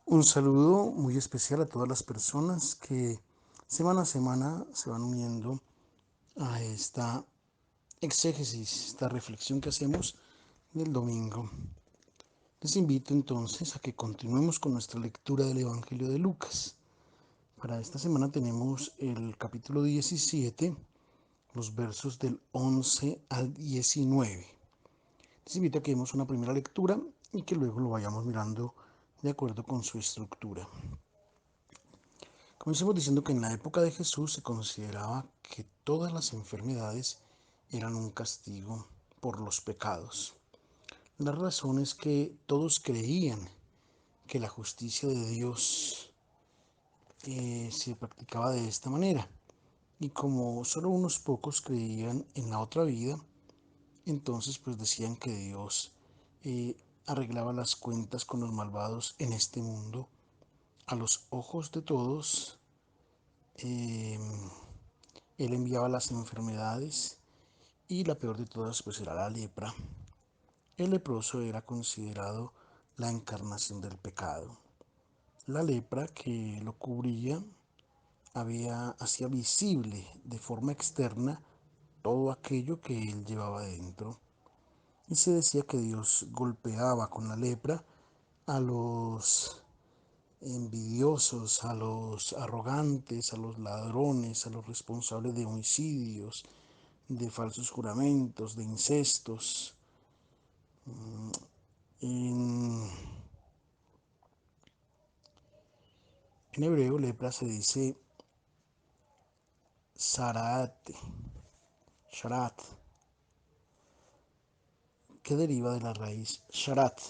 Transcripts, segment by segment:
Un saludo muy especial a todas las personas que semana a semana se van uniendo a esta exégesis, esta reflexión que hacemos del domingo. Les invito entonces a que continuemos con nuestra lectura del Evangelio de Lucas. Para esta semana tenemos el capítulo 17, los versos del 11 al 19. Les invito a que demos una primera lectura y que luego lo vayamos mirando de acuerdo con su estructura. Comencemos diciendo que en la época de Jesús se consideraba que todas las enfermedades eran un castigo por los pecados. La razón es que todos creían que la justicia de Dios se practicaba de esta manera. Y como solo unos pocos creían en la otra vida, entonces pues decían que Dios arreglaba las cuentas con los malvados en este mundo a los ojos de todos. eh, Él enviaba las enfermedades y la peor de todas pues era la lepra. El leproso era considerado la encarnación del pecado. La lepra que lo cubría hacía visible de forma externa todo aquello que él llevaba dentro. Y se decía que Dios golpeaba con la lepra a los envidiosos, a los arrogantes, a los ladrones, a los responsables de homicidios, de falsos juramentos, de incestos. En, en hebreo, lepra se dice sarate, sharat, que deriva de la raíz sharat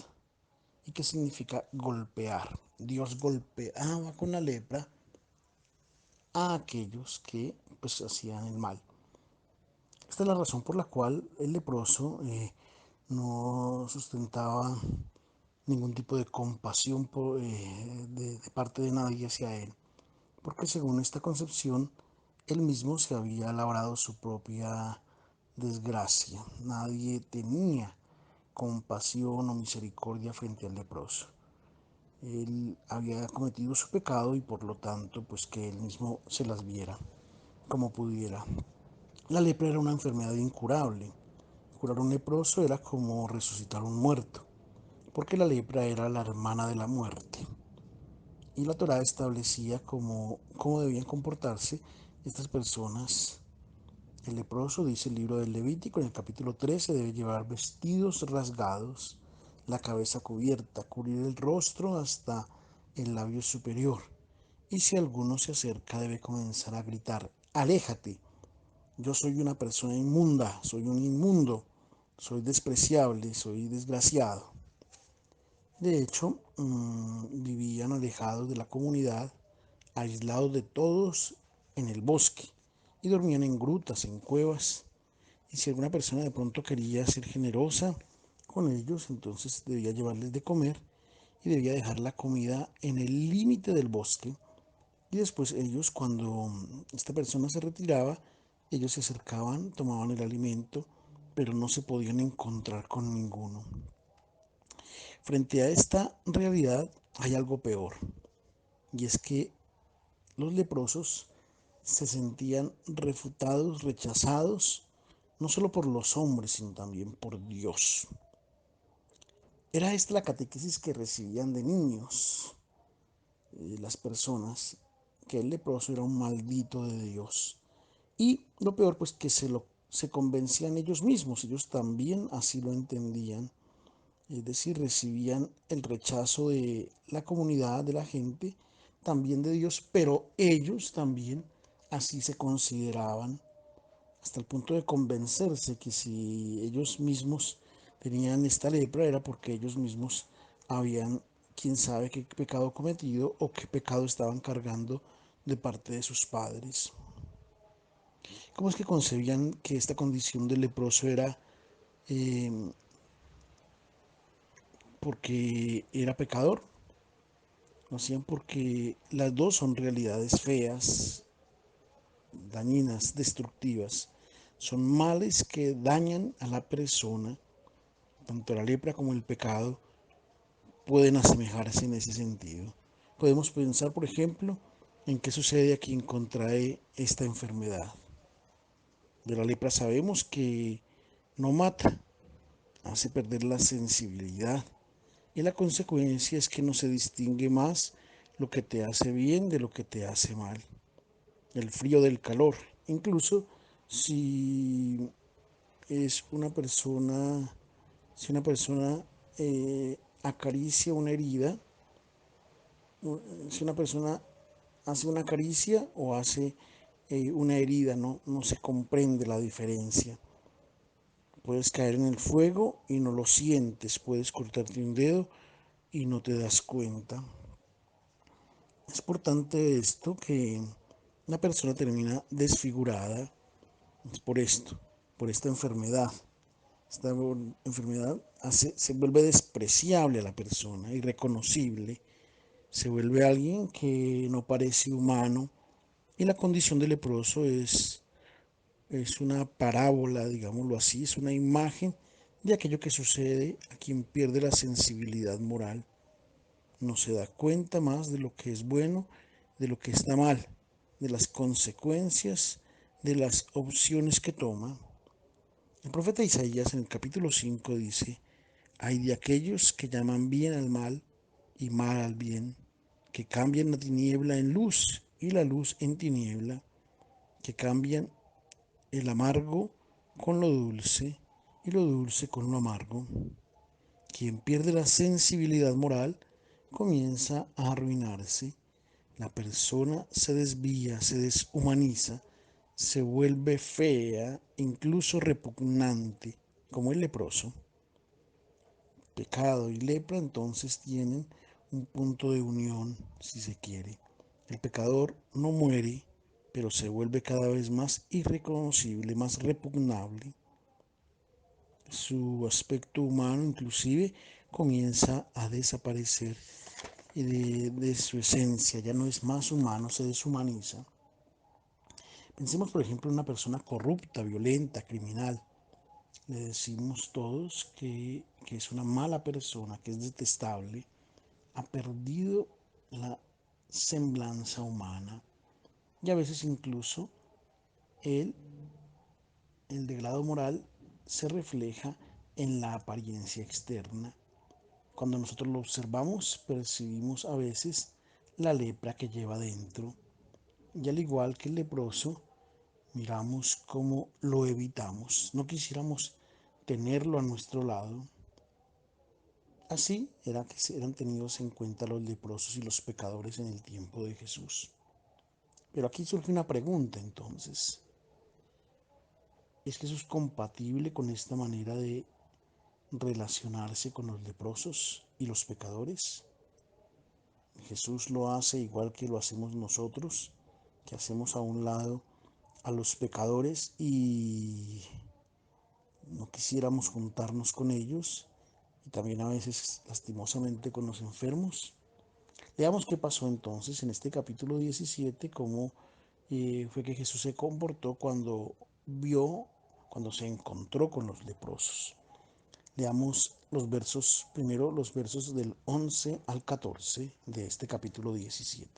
y que significa golpear. Dios golpeaba con la lepra a aquellos que pues hacían el mal. Esta es la razón por la cual el leproso no sustentaba ningún tipo de compasión de parte de nadie hacia él, porque según esta concepción, él mismo se había labrado su propia desgracia. Nadie tenía compasión o misericordia frente al leproso. Él había cometido su pecado y por lo tanto, pues que él mismo se las viera como pudiera. La lepra era una enfermedad incurable. Curar un leproso era como resucitar un muerto, porque la lepra era la hermana de la muerte. Y la Torá establecía cómo debían comportarse estas personas. El leproso, dice el libro del Levítico en el capítulo 13, debe llevar vestidos rasgados, la cabeza cubierta, cubrir el rostro hasta el labio superior. Y si alguno se acerca, debe comenzar a gritar: aléjate, yo soy una persona inmunda, soy un inmundo, soy despreciable, soy desgraciado. De hecho, vivían alejados de la comunidad, aislados de todos en el bosque, y dormían en grutas, en cuevas. Y si alguna persona de pronto quería ser generosa con ellos, entonces debía llevarles de comer y debía dejar la comida en el límite del bosque. Y después ellos, cuando esta persona se retiraba, ellos se acercaban, tomaban el alimento, pero no se podían encontrar con ninguno. Frente a esta realidad hay algo peor, y es que los leprosos se sentían refutados, rechazados, no solo por los hombres, sino también por Dios. Era esta la catequesis que recibían de niños las personas, que el leproso era un maldito de Dios. Y lo peor, pues que se convencían ellos mismos, ellos también así lo entendían. Es decir, recibían el rechazo de la comunidad, de la gente, también de Dios, pero ellos también así se consideraban, hasta el punto de convencerse que si ellos mismos tenían esta lepra era porque ellos mismos habían, quién sabe qué pecado cometido o qué pecado estaban cargando de parte de sus padres. ¿Cómo es que concebían que esta condición del leproso era eh, porque era pecador? Lo hacían porque las dos son realidades feas, dañinas, destructivas. Son males que dañan a la persona. Tanto la lepra como el pecado pueden asemejarse en ese sentido. Podemos pensar, por ejemplo, en qué sucede a quien contrae esta enfermedad. De la lepra sabemos que no mata, hace perder la sensibilidad y la consecuencia es que no se distingue más lo que te hace bien de lo que te hace mal. El frío del calor, incluso si es una persona, si una persona acaricia una herida, si una persona hace una caricia o hace una herida, no se comprende la diferencia. Puedes caer en el fuego y no lo sientes, puedes cortarte un dedo y no te das cuenta. Es importante esto que una persona termina desfigurada, es por esto, por esta enfermedad. Esta enfermedad se vuelve despreciable a la persona, irreconocible, se vuelve alguien que no parece humano y la condición del leproso es una parábola, digámoslo así, es una imagen de aquello que sucede a quien pierde la sensibilidad moral. No se da cuenta más de lo que es bueno, de lo que está mal, de las consecuencias, de las opciones que toma. El profeta Isaías en el capítulo 5 dice, hay de aquellos que llaman bien al mal y mal al bien, que cambian la tiniebla en luz y la luz en tiniebla, que cambian el amargo con lo dulce y lo dulce con lo amargo. Quien pierde la sensibilidad moral comienza a arruinarse. La persona se desvía, se deshumaniza, se vuelve fea, incluso repugnante, como el leproso. Pecado y lepra entonces tienen un punto de unión, si se quiere. El pecador no muere, pero se vuelve cada vez más irreconocible, más repugnable. Su aspecto humano inclusive comienza a desaparecer y de su esencia, ya no es más humano, se deshumaniza. Pensemos por ejemplo en una persona corrupta, violenta, criminal. Le decimos todos que es una mala persona, que es detestable, ha perdido la semblanza humana y a veces incluso el, el degrado moral se refleja en la apariencia externa. Cuando nosotros lo observamos, percibimos a veces la lepra que lleva dentro. Y al igual que el leproso, miramos cómo lo evitamos. No quisiéramos tenerlo a nuestro lado. Así era que eran tenidos en cuenta los leprosos y los pecadores en el tiempo de Jesús. Pero aquí surge una pregunta entonces. ¿Es Jesús compatible con esta manera de relacionarse con los leprosos y los pecadores? Jesús lo hace igual que lo hacemos nosotros, que hacemos a un lado a los pecadores y no quisiéramos juntarnos con ellos y también a veces lastimosamente con los enfermos. Veamos qué pasó entonces en este capítulo 17, cómo fue que Jesús se comportó cuando se encontró con los leprosos. Leamos los versos, primero los versos del 11 al 14 de este capítulo 17.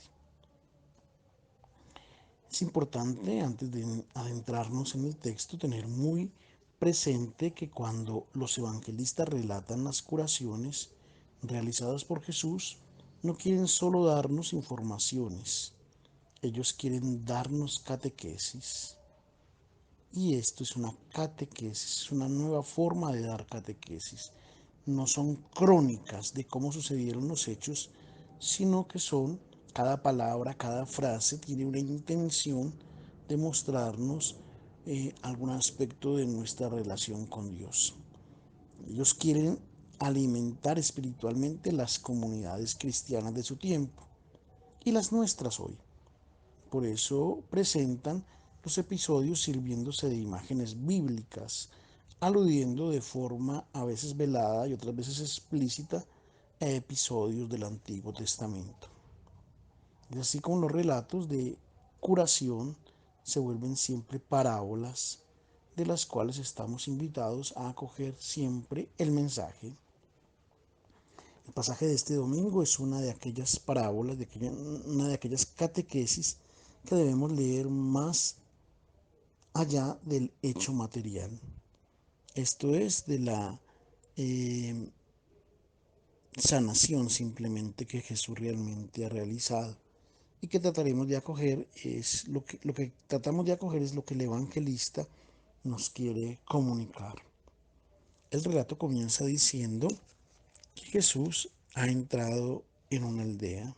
Es importante, antes de adentrarnos en el texto, tener muy presente que cuando los evangelistas relatan las curaciones realizadas por Jesús, no quieren solo darnos informaciones, ellos quieren darnos catequesis. Y esto es una catequesis, es una nueva forma de dar catequesis. No son crónicas de cómo sucedieron los hechos, sino que son, cada palabra, cada frase tiene una intención de mostrarnos algún aspecto de nuestra relación con Dios. Ellos quieren alimentar espiritualmente las comunidades cristianas de su tiempo y las nuestras hoy. Por eso presentan los episodios sirviéndose de imágenes bíblicas, aludiendo de forma a veces velada y otras veces explícita a episodios del Antiguo Testamento. Y así como los relatos de curación se vuelven siempre parábolas de las cuales estamos invitados a acoger siempre el mensaje. El pasaje de este domingo es una de aquellas parábolas, una de aquellas catequesis que debemos leer más allá del hecho material. Esto es de la eh, sanación simplemente que Jesús realmente ha realizado y que trataremos de acoger es lo que tratamos de acoger es lo que el evangelista nos quiere comunicar. El relato comienza diciendo que Jesús ha entrado en una aldea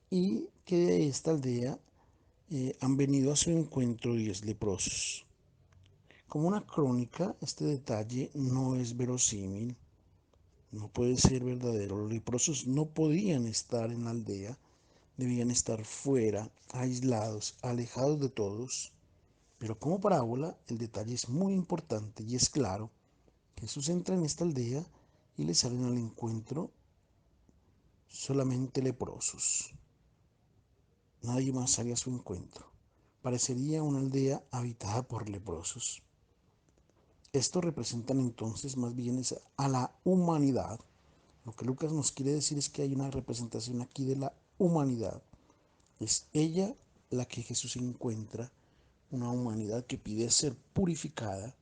y que de esta aldea han venido a su encuentro 10 leprosos. Como una crónica, este detalle no es verosímil, no puede ser verdadero. Los leprosos no podían estar en la aldea, debían estar fuera, aislados, alejados de todos. Pero como parábola, el detalle es muy importante y es claro. Jesús entra en esta aldea y le salen al encuentro solamente leprosos. Nadie más sale a su encuentro. Parecería una aldea habitada por leprosos. Esto representan entonces más bien a la humanidad. Lo que Lucas nos quiere decir es que hay una representación aquí de la humanidad. Es ella la que Jesús encuentra, una humanidad que pide ser purificada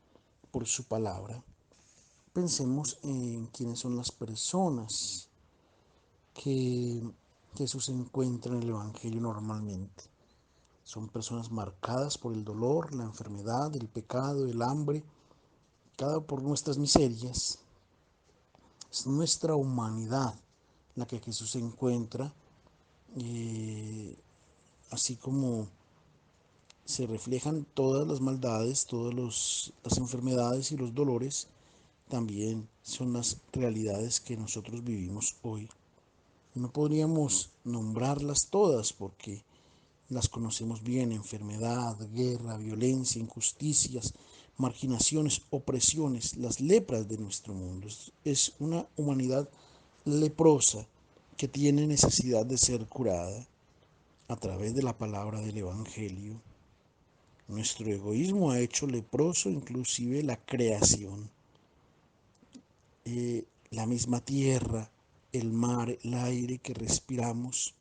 por su palabra. Pensemos en quiénes son las personas que Jesús encuentra en el Evangelio normalmente. Son personas marcadas por el dolor, la enfermedad, el pecado, el hambre, cada por nuestras miserias. Es nuestra humanidad la que Jesús encuentra, eh, así como se reflejan todas las maldades, las enfermedades y los dolores, también son las realidades que nosotros vivimos hoy. No podríamos nombrarlas todas porque las conocemos bien: enfermedad, guerra, violencia, injusticias, marginaciones, opresiones, las lepras de nuestro mundo. Es una humanidad leprosa que tiene necesidad de ser curada a través de la palabra del Evangelio. Nuestro egoísmo ha hecho leproso inclusive la creación, la misma tierra, el mar, el aire que respiramos,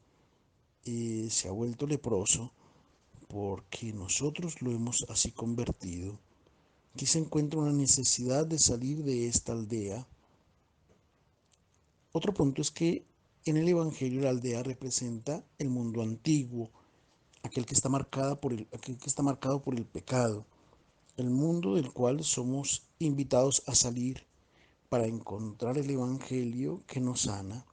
se ha vuelto leproso porque nosotros lo hemos así convertido. Aquí se encuentra una necesidad de salir de esta aldea. Otro punto es que en el Evangelio la aldea representa el mundo antiguo, aquel que está marcado por el pecado, el mundo del cual somos invitados a salir para encontrar el Evangelio que nos sana.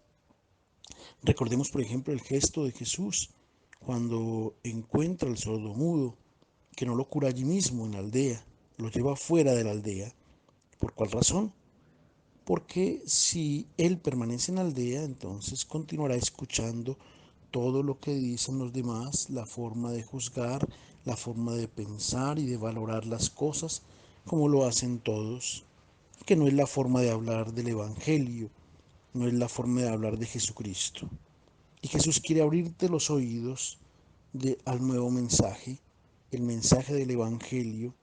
Recordemos, por ejemplo, el gesto de Jesús cuando encuentra al sordomudo, que no lo cura allí mismo en la aldea, lo lleva fuera de la aldea. ¿Por cuál razón? Porque si él permanece en la aldea, entonces continuará escuchando todo lo que dicen los demás, la forma de juzgar, la forma de pensar y de valorar las cosas como lo hacen todos, que no es la forma de hablar del Evangelio, no es la forma de hablar de Jesucristo. Y Jesús quiere abrirte los oídos al nuevo mensaje, el mensaje del Evangelio,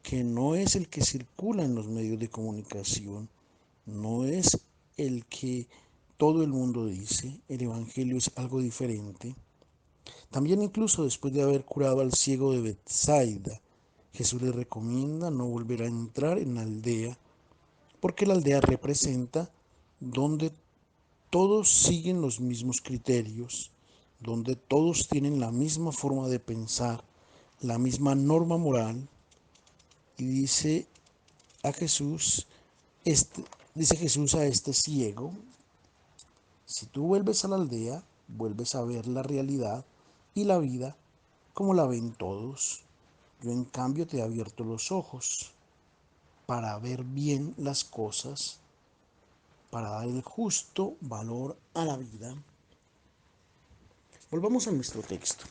que no es el que circula en los medios de comunicación, no es el que todo el mundo dice. El Evangelio es algo diferente. También, incluso después de haber curado al ciego de Bethsaida, Jesús le recomienda no volver a entrar en la aldea, porque la aldea representa donde todos siguen los mismos criterios, donde todos tienen la misma forma de pensar, la misma norma moral. Y a Jesús, este, dice Jesús a este ciego: si tú vuelves a la aldea, vuelves a ver la realidad y la vida como la ven todos. Yo en cambio te he abierto los ojos para ver bien las cosas, para dar el justo valor a la vida. Volvamos a nuestro texto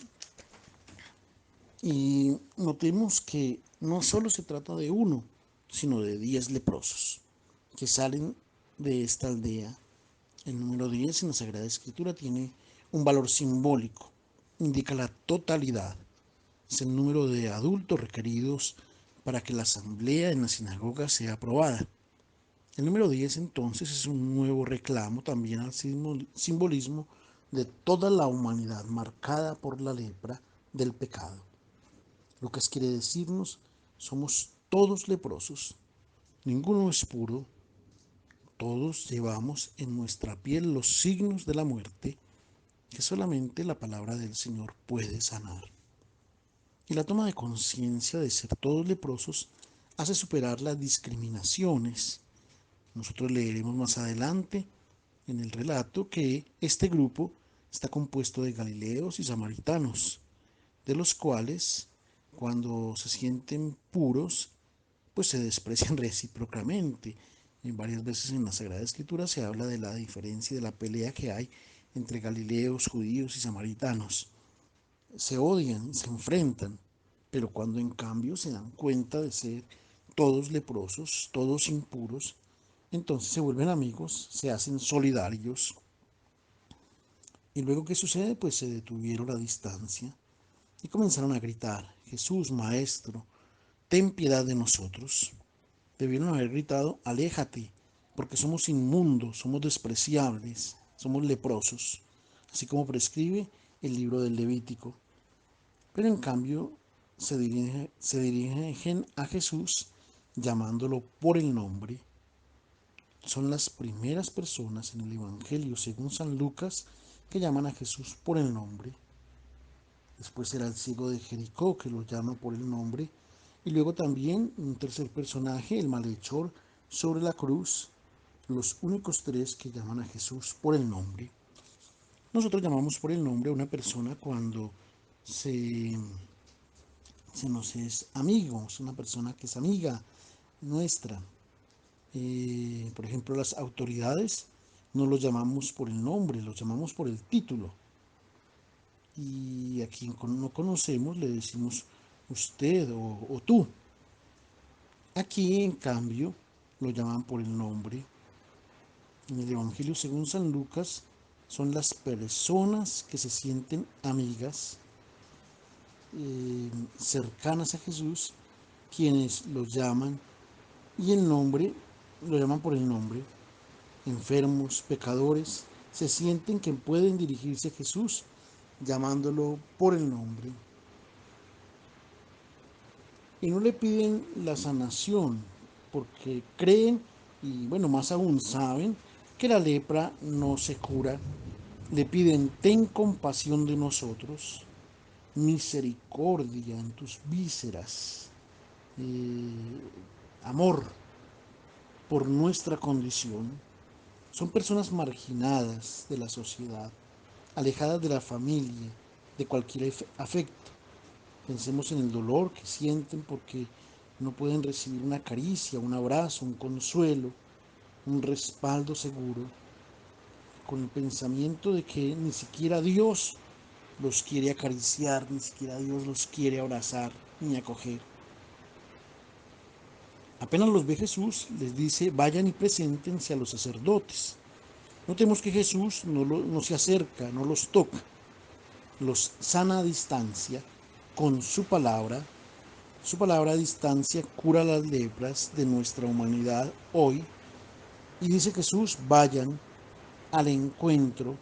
y notemos que no solo se trata de uno, sino de 10 leprosos que salen de esta aldea. El número 10 en la Sagrada Escritura tiene un valor simbólico, indica la totalidad. Es el número de adultos requeridos para que la asamblea en la sinagoga sea aprobada. El número 10 entonces es un nuevo reclamo también al simbolismo de toda la humanidad marcada por la lepra del pecado. Lucas quiere decirnos, somos todos leprosos, ninguno es puro, todos llevamos en nuestra piel los signos de la muerte que solamente la palabra del Señor puede sanar. Y la toma de conciencia de ser todos leprosos hace superar las discriminaciones. Nosotros leeremos más adelante en el relato que este grupo está compuesto de galileos y samaritanos, de los cuales, cuando se sienten puros, pues se desprecian recíprocamente. En varias veces en la Sagrada Escritura se habla de la diferencia y de la pelea que hay entre galileos, judíos y samaritanos. Se odian, se enfrentan, pero cuando en cambio se dan cuenta de ser todos leprosos, todos impuros, entonces se vuelven amigos, se hacen solidarios. Y luego, ¿qué sucede? Pues se detuvieron la distancia y comenzaron a gritar, Jesús, Maestro, ten piedad de nosotros. Debieron haber gritado, aléjate, porque somos inmundos, somos despreciables, somos leprosos, así como prescribe el libro del Levítico. Pero en cambio se dirigen a Jesús llamándolo por el nombre. Son las primeras personas en el Evangelio, según San Lucas, que llaman a Jesús por el nombre. Después será el ciego de Jericó que lo llama por el nombre. Y luego también un tercer personaje, el malhechor sobre la cruz, los únicos tres que llaman a Jesús por el nombre. Nosotros llamamos por el nombre a una persona cuando se, se nos es amigo, es una persona que es amiga nuestra. Por ejemplo, las autoridades no los llamamos por el nombre, los llamamos por el título. Y a quien no conocemos le decimos usted o tú. Aquí, en cambio, lo llaman por el nombre. En el Evangelio según San Lucas, son las personas que se sienten amigas, cercanas a Jesús, quienes los llaman, y el nombre, lo llaman por el nombre. Enfermos, pecadores, se sienten que pueden dirigirse a Jesús llamándolo por el nombre. Y no le piden la sanación porque creen y bueno, más aún saben que la lepra no se cura. Le piden, ten compasión de nosotros, misericordia en tus vísceras, amor por nuestra condición. Son personas marginadas de la sociedad, alejadas de la familia, de cualquier afecto. Pensemos en el dolor que sienten porque no pueden recibir una caricia, un abrazo, un consuelo, un respaldo seguro, con el pensamiento de que ni siquiera Dios los quiere acariciar, ni siquiera Dios los quiere abrazar ni acoger. Apenas los ve Jesús, les dice, vayan y preséntense a los sacerdotes. Notemos que Jesús no se acerca, no los toca, los sana a distancia con su palabra. Su palabra a distancia cura las lepras de nuestra humanidad hoy. Y dice Jesús, vayan al encuentro,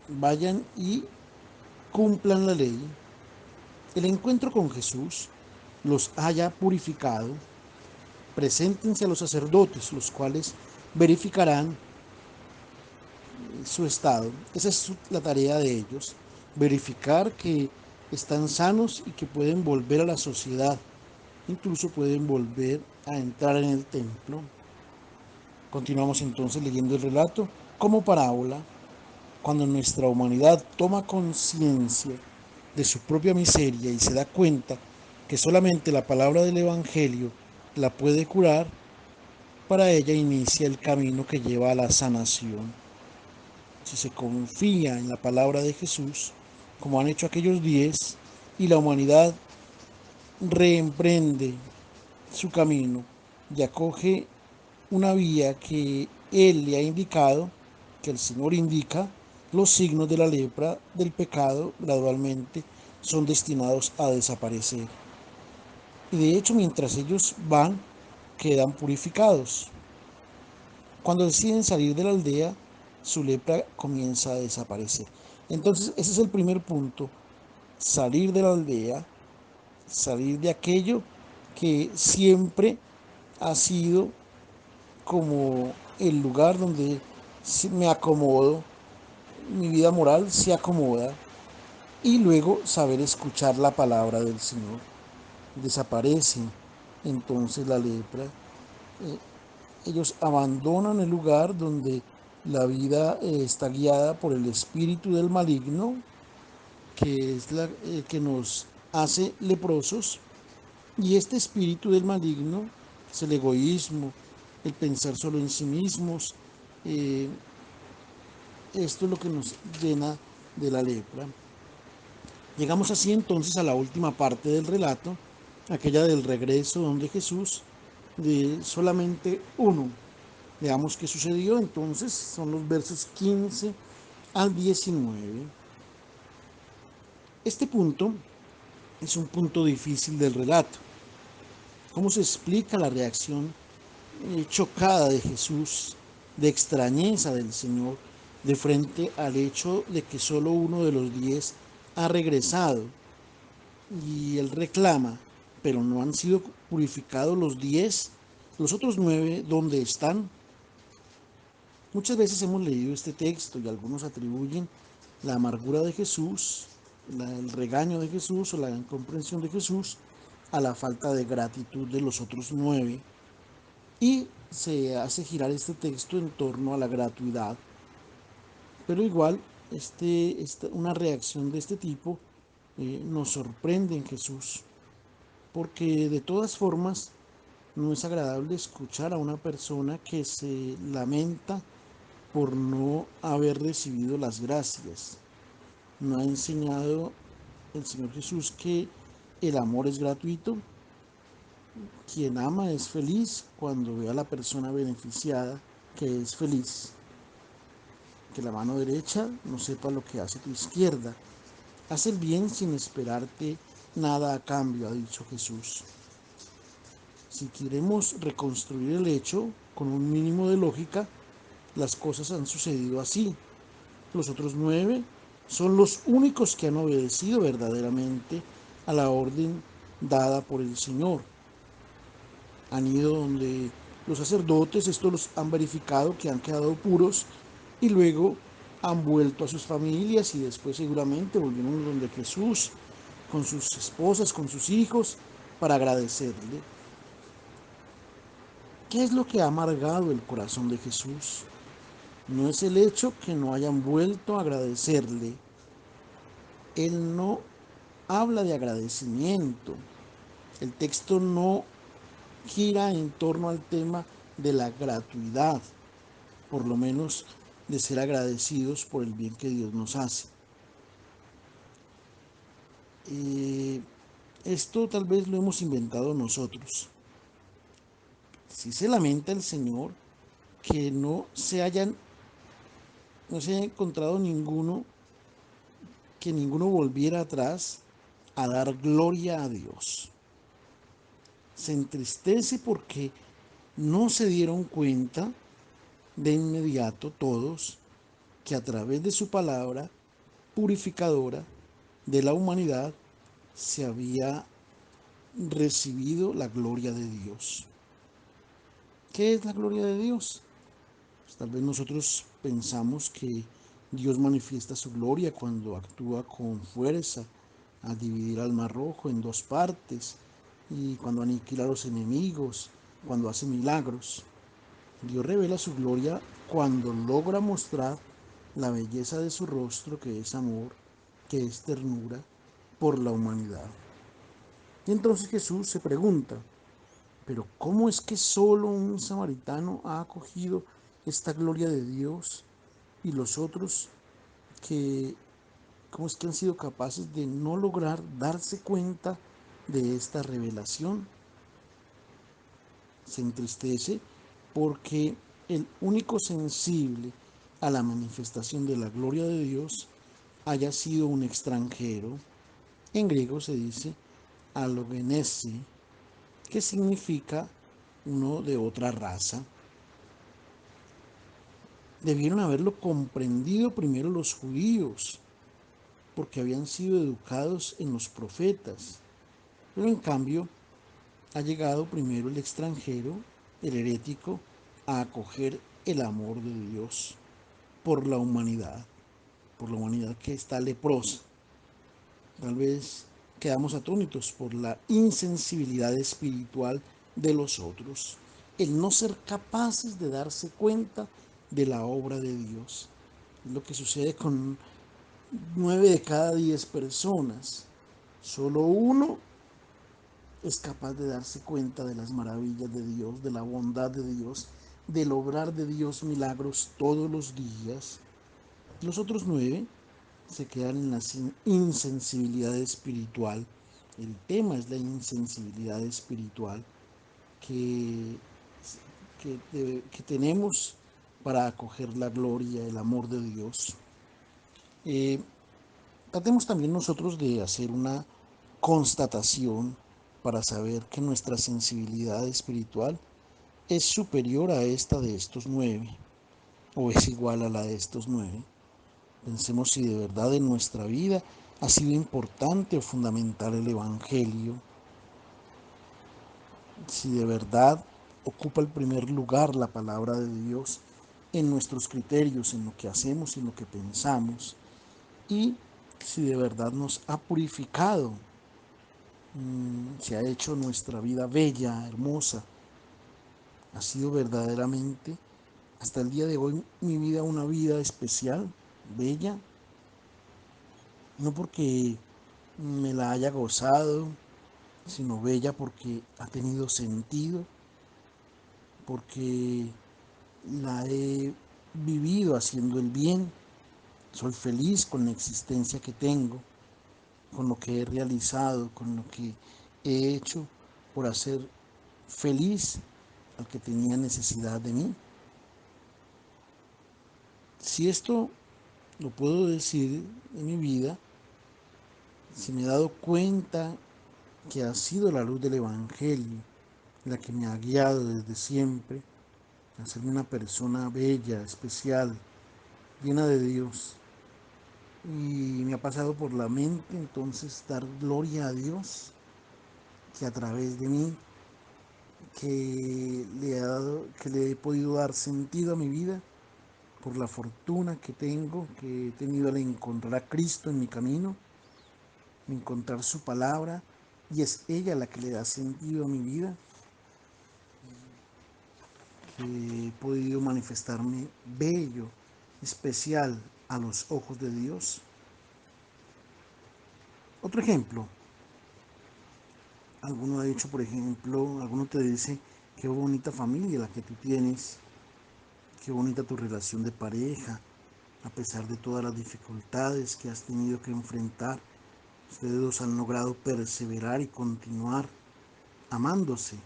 vayan y cumplan la ley. El encuentro con Jesús los haya purificado. Preséntense a los sacerdotes, los cuales verificarán su estado. Esa es la tarea de ellos, verificar que están sanos y que pueden volver a la sociedad, incluso pueden volver a entrar en el templo. Continuamos entonces leyendo el relato como parábola. Cuando nuestra humanidad toma conciencia de su propia miseria y se da cuenta que solamente la palabra del Evangelio la puede curar, para ella inicia el camino que lleva a la sanación. Si se confía en la palabra de Jesús, como han hecho aquellos 10, y la humanidad reemprende su camino y acoge una vía que Él le ha indicado, que el Señor indica, los signos de la lepra, del pecado, gradualmente son destinados a desaparecer. Y de hecho, mientras ellos van, quedan purificados. Cuando deciden salir de la aldea, su lepra comienza a desaparecer. Entonces, ese es el primer punto: salir de la aldea, salir de aquello que siempre ha sido como el lugar donde me acomodo, mi vida moral se acomoda, y luego saber escuchar la palabra del Señor. Desaparece entonces la lepra. Ellos abandonan el lugar donde la vida está guiada por el espíritu del maligno, que es que nos hace leprosos. Y este espíritu del maligno es el egoísmo, el pensar solo en sí mismos. eh, Esto es lo que nos llena de la lepra. Llegamos así entonces a la última parte del relato, aquella del regreso donde Jesús, de solamente uno. Veamos qué sucedió. Entonces son los versos 15 al 19. Este punto es un punto difícil del relato. ¿Cómo se explica la reacción chocada de Jesús, de extrañeza del Señor, de frente al hecho de que solo uno de los 10 ha regresado? Y él reclama: pero no han sido purificados los 10, los otros 9, ¿dónde están? Muchas veces hemos leído este texto y algunos atribuyen la amargura de Jesús, el regaño de Jesús o la incomprensión de Jesús a la falta de gratitud de los otros 9, y se hace girar este texto en torno a la gratuidad. Pero igual, una reacción de este tipo nos sorprende en Jesús, porque de todas formas no es agradable escuchar a una persona que se lamenta por no haber recibido las gracias. No ha enseñado el Señor Jesús que el amor es gratuito. Quien ama es feliz cuando ve a la persona beneficiada que es feliz. Que la mano derecha no sepa lo que hace tu izquierda. Haz el bien sin esperarte nada a cambio, ha dicho Jesús. Si queremos reconstruir el hecho con un mínimo de lógica, las cosas han sucedido así. Los otros 9 son los únicos que han obedecido verdaderamente a la orden dada por el Señor. Han ido donde los sacerdotes, estos los han verificado que han quedado puros, y luego han vuelto a sus familias, y después seguramente volvieron donde Jesús, con sus esposas, con sus hijos, para agradecerle. ¿Qué es lo que ha amargado el corazón de Jesús? No es el hecho que no hayan vuelto a agradecerle. Él no habla de agradecimiento. El texto no gira en torno al tema de la gratuidad, por lo menos de ser agradecidos por el bien que Dios nos hace. Esto tal vez lo hemos inventado nosotros. Si se lamenta el Señor que no se haya encontrado ninguno, que ninguno volviera atrás a dar gloria a Dios. Se entristece porque no se dieron cuenta de inmediato todos que a través de su palabra purificadora de la humanidad se había recibido la gloria de Dios. ¿Qué es la gloria de Dios? Pues tal vez nosotros pensamos que Dios manifiesta su gloria cuando actúa con fuerza al dividir al Mar Rojo en dos partes, y cuando aniquila a los enemigos, cuando hace milagros. Dios revela su gloria cuando logra mostrar la belleza de su rostro, que es amor, que es ternura por la humanidad. Y entonces Jesús se pregunta: pero ¿cómo es que solo un samaritano ha acogido esta gloria de Dios, y los otros que, cómo es que han sido capaces de no lograr darse cuenta de esta revelación? Se entristece porque el único sensible a la manifestación de la gloria de Dios haya sido un extranjero. En griego se dice alogenesi, que significa uno de otra raza. Debieron haberlo comprendido primero los judíos, porque habían sido educados en los profetas. Pero en cambio, ha llegado primero el extranjero, el herético, a acoger el amor de Dios por la humanidad que está leprosa. Tal vez quedamos atónitos por la insensibilidad espiritual de los otros, el no ser capaces de darse cuenta de la obra de Dios. Es lo que sucede con 9 de cada 10 personas. Solo uno es capaz de darse cuenta de las maravillas de Dios, de la bondad de Dios, del obrar de Dios milagros todos los días. Los otros 9 se quedan en la insensibilidad espiritual. El tema es la insensibilidad espiritual que, que tenemos para acoger la gloria, el amor de Dios. Eh, Tratemos también nosotros de hacer una constatación para saber que nuestra sensibilidad espiritual es superior a esta de estos 9 o es igual a la de estos 9. Pensemos si de verdad en nuestra vida ha sido importante o fundamental el Evangelio, si de verdad ocupa el primer lugar la palabra de Dios en nuestros criterios, en lo que hacemos y en lo que pensamos, y si de verdad nos ha purificado, se ha hecho nuestra vida bella, hermosa, ha sido verdaderamente hasta el día de hoy mi vida una vida especial, bella, no porque me la haya gozado, sino bella porque ha tenido sentido, porque la he vivido haciendo el bien, soy feliz con la existencia que tengo, con lo que he realizado, con lo que he hecho por hacer feliz al que tenía necesidad de mí. Si esto lo puedo decir en mi vida, si me he dado cuenta que ha sido la luz del Evangelio la que me ha guiado desde siempre a ser una persona bella, especial, llena de Dios. Y me ha pasado por la mente entonces dar gloria a Dios, que a través de mí, que le he podido dar sentido a mi vida, por la fortuna que tengo, que he tenido al encontrar a Cristo en mi camino, encontrar su palabra, y es ella la que le da sentido a mi vida, que he podido manifestarme bello, especial a los ojos de Dios. Otro ejemplo, alguno ha dicho, por ejemplo, alguno te dice, qué bonita familia la que tú tienes, qué bonita tu relación de pareja, a pesar de todas las dificultades que has tenido que enfrentar, ustedes dos han logrado perseverar y continuar amándose.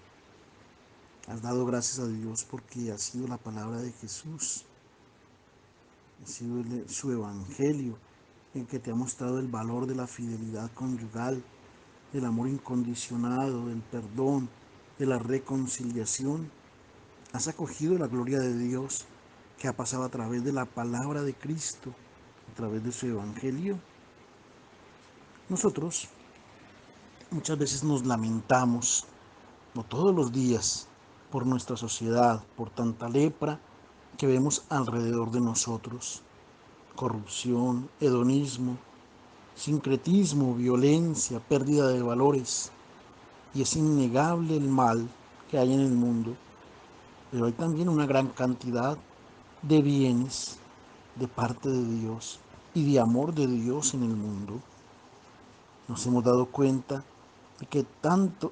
Has dado gracias a Dios porque ha sido la palabra de Jesús, ha sido su evangelio, el que te ha mostrado el valor de la fidelidad conyugal, del amor incondicionado, del perdón, de la reconciliación. Has acogido la gloria de Dios que ha pasado a través de la palabra de Cristo, a través de su evangelio. Nosotros muchas veces nos lamentamos, no todos los días, por nuestra sociedad, por tanta lepra que vemos alrededor de nosotros. Corrupción, hedonismo, sincretismo, violencia, pérdida de valores. Y es innegable el mal que hay en el mundo, pero hay también una gran cantidad de bienes de parte de Dios y de amor de Dios en el mundo. Nos hemos dado cuenta de que tanto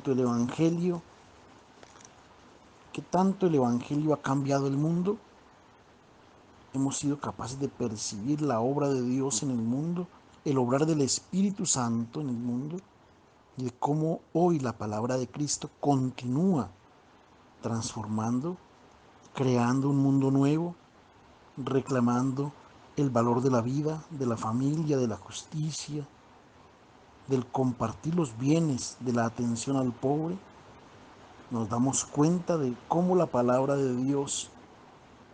el evangelio ha cambiado el mundo. Hemos sido capaces de percibir la obra de Dios en el mundo, el obrar del Espíritu Santo en el mundo, y de cómo hoy la palabra de Cristo continúa transformando, creando un mundo nuevo, reclamando el valor de la vida, de la familia, de la justicia, del compartir los bienes, de la atención al pobre, nos damos cuenta de cómo la palabra de Dios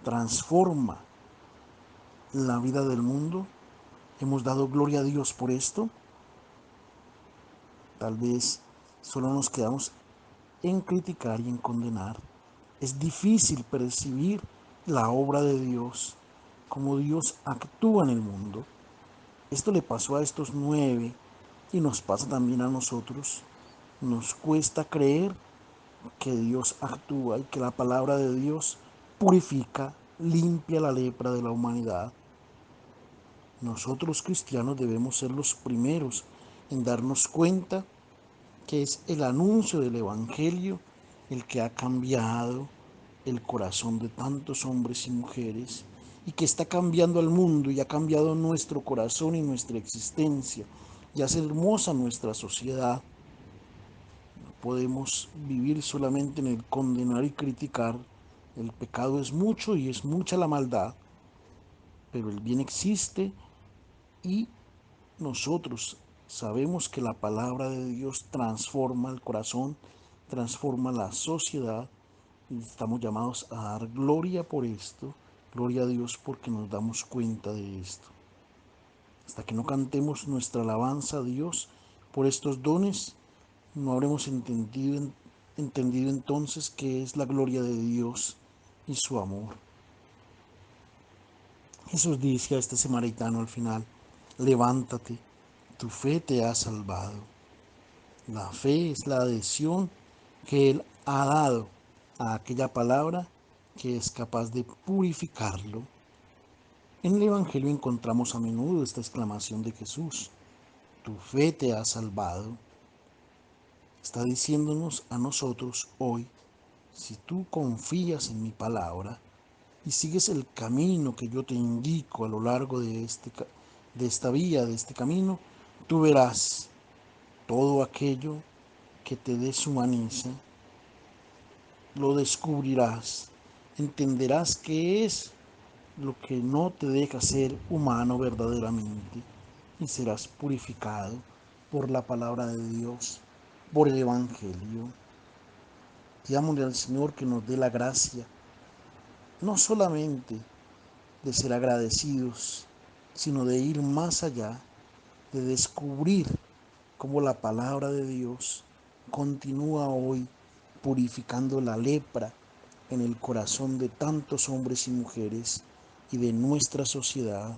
transforma la vida del mundo. Hemos dado gloria a Dios por esto. Tal vez solo nos quedamos en criticar y en condenar. Es difícil percibir la obra de Dios, cómo Dios actúa en el mundo. Esto le pasó a estos 9 y nos pasa también a nosotros. Nos cuesta creer que Dios actúa y que la palabra de Dios purifica, limpia la lepra de la humanidad. Nosotros cristianos debemos ser los primeros en darnos cuenta que es el anuncio del Evangelio el que ha cambiado el corazón de tantos hombres y mujeres y que está cambiando al mundo y ha cambiado nuestro corazón y nuestra existencia y hace hermosa nuestra sociedad. No podemos vivir solamente en el condenar y criticar. El pecado es mucho y es mucha la maldad, pero el bien existe y nosotros sabemos que la palabra de Dios transforma el corazón, transforma la sociedad y estamos llamados a dar gloria por esto, gloria a Dios porque nos damos cuenta de esto. Hasta que no cantemos nuestra alabanza a Dios por estos dones, no habremos entendido entonces qué es la gloria de Dios y su amor. Jesús dice a este samaritano al final, levántate, tu fe te ha salvado. La fe es la adhesión que Él ha dado a aquella palabra que es capaz de purificarlo. En el Evangelio encontramos a menudo esta exclamación de Jesús, tu fe te ha salvado. Está diciéndonos a nosotros hoy, si tú confías en mi palabra y sigues el camino que yo te indico a lo largo de esta vía, de este camino, tú verás todo aquello que te deshumaniza, lo descubrirás, entenderás qué es lo que no te deja ser humano verdaderamente y serás purificado por la palabra de Dios, por el Evangelio. Pidámosle al Señor que nos dé la gracia, no solamente de ser agradecidos, sino de ir más allá, de descubrir cómo la palabra de Dios continúa hoy purificando la lepra en el corazón de tantos hombres y mujeres y de nuestra sociedad.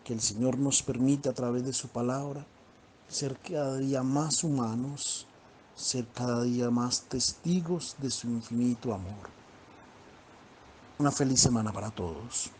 Que el Señor nos permita a través de su palabra ser cada día más humanos, ser cada día más testigos de su infinito amor. Una feliz semana para todos.